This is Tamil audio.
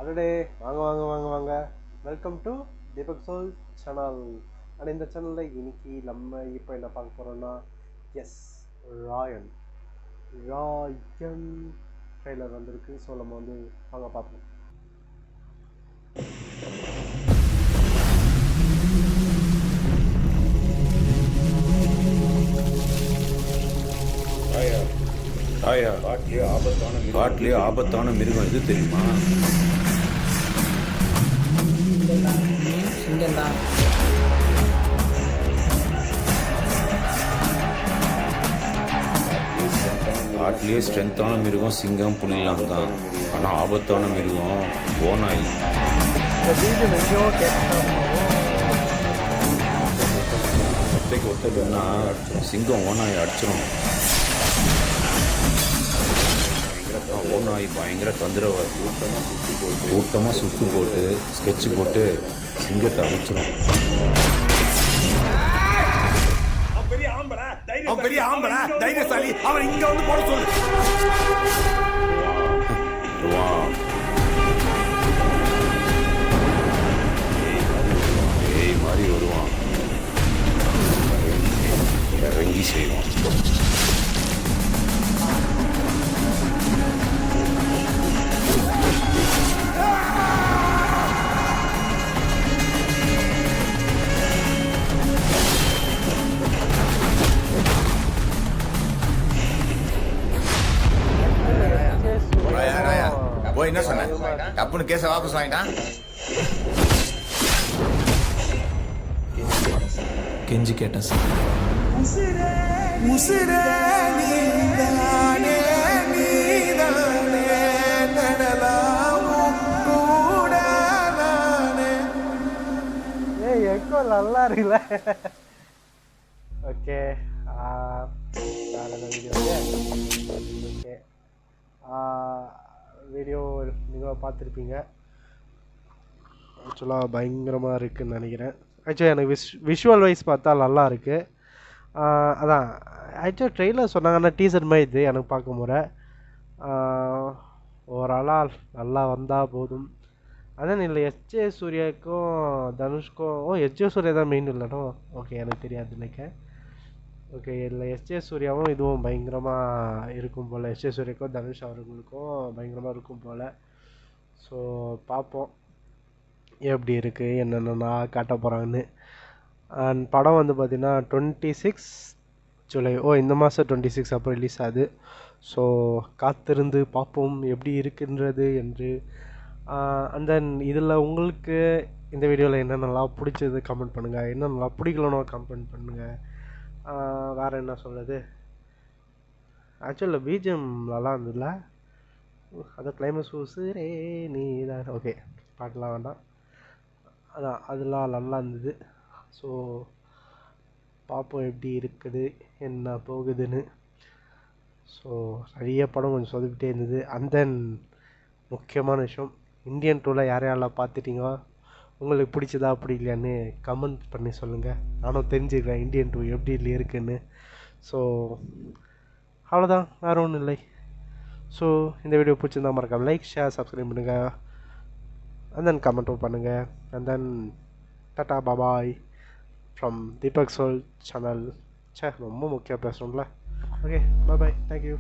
அடடே வாங்க வாங்க வாங்க வாங்க welcome to Deepak soul channel. And இந்த சேனலில் இன்னைக்கு நம்ம இப்போ என்ன பார்க்க போகிறோம்னா ராயன் ட்ரெய்லர் வந்திருக்கு. ஸோ நம்ம வந்து வாங்க பார்ப்போம். காட்டிலே ஆபத்தான மிருகம் எது தெரியுமா? காட்டிலேயே ஸ்ட்ரென்த்தான மிருகம் சிங்கம் புலிலாம் தான். ஆனால் ஆபத்தான மிருகம் ஓநாய். ஒத்தைக்கு ஒத்ததுன்னா சிங்கம் ஓநாயை அடிச்சிடும். ஓநாய் பயங்கர தந்திரவாதி. கூட்டமாக சுற்று போட்டு ஸ்கெட்சு போட்டு சிங்கத்தை அடிச்சிடும். பெரிய ஆம்பளை தைரியசாலி, அவன் இங்க வந்து போட சொல்லு. ஏய் மாதிரி வருவான், இறங்கி செய்வான். போய் என்ன சொன்ன? டப்புன்னு கேஸ வாபஸ் வாங்கிட்டான். கெஞ்சி கேட்டேன் சார். எக்கோ நல்லா இருக்குல்ல? ஓகே வீடியோ நீங்கள் பார்த்துருப்பீங்க. ஆக்சுவலாக பயங்கரமாக இருக்குதுன்னு நினைக்கிறேன். ஆக்சுவலி எனக்கு விஷுவல் வைஸ் பார்த்தா நல்லா இருக்குது. அதான் ஆக்சுவலி ட்ரெய்லர் சொன்னாங்கன்னா டீசர் மாதிரி இது எனக்கு பார்க்க முறை ஓவராலாக நல்லா வந்தால் போதும். அதான் இல்லை எஸ்ஜே சூர்யாவுக்கும் தனுஷ்க்கும் எஸ்ஜே சூர்யா தான் மெயின் இல்லைனோ? ஓகே, எனக்கு தெரியாது நினைக்கிறேன். ஓகே, இல்லை எஸ்ஜே சூர்யாவும் இதுவும் பயங்கரமாக இருக்கும் போல். எஸ்ஜே சூர்யாவுக்கும் தனுஷ் அவர்களுக்கும் பயங்கரமாக இருக்கும் போல். ஸோ பார்ப்போம் எப்படி இருக்குது, என்னென்னா காட்ட போகிறாங்கன்னு. அண்ட் படம் வந்து பார்த்திங்கன்னா 26 ஜூலை. இந்த மாதம் 26 அப்போ ரிலீஸ் ஆகுது. ஸோ காத்திருந்து பார்ப்போம் எப்படி இருக்குன்றது என்று. அண்ட் தென் இதில் உங்களுக்கு இந்த வீடியோவில் என்னென்னலாம் பிடிச்சது கமெண்ட் பண்ணுங்கள், என்னென்னலாம் பிடிக்கலனோ கமெண்ட் பண்ணுங்கள். வேறு என்ன சொல்கிறது, ஆக்சுவலில் பிஜிஎம் நல்லா இருந்ததில்ல, அதான் கிளைமேக்ஸ் ஊசுரே நீ தான். ஓகே, பாட்டெலாம் வேண்டாம், அதான் அதெல்லாம் நல்லா இருந்தது. ஸோ பார்ப்போம் எப்படி இருக்குது என்ன போகுதுன்னு. ஸோ நிறைய படம் கொஞ்சம் சொதப்பிட்டே இருந்தது. அண்ட் தென் முக்கியமான விஷயம், இந்தியன் 2ல் யாரையாரெல்லாம் பார்த்துட்டீங்களோ, உங்களுக்கு பிடிச்சதா அப்படி இல்லையான்னு கமெண்ட் பண்ணி சொல்லுங்கள். நானும் தெரிஞ்சுக்கிறேன் இந்தியன் 2 எப்படி இருக்குன்னு. ஸோ அவ்வளோதான், வேறு ஒன்றும் இல்லை. ஸோ இந்த வீடியோ பிடிச்சிருந்தா மறக்காம லைக், ஷேர், சப்ஸ்கிரைப் பண்ணுங்கள். அண்ட் தென் கமெண்ட்டும் பண்ணுங்கள். And then tata bye bye from Deepak soul channel. ரொம்ப முக்கியம் பேசணும்ல. Okay, bye, thank you.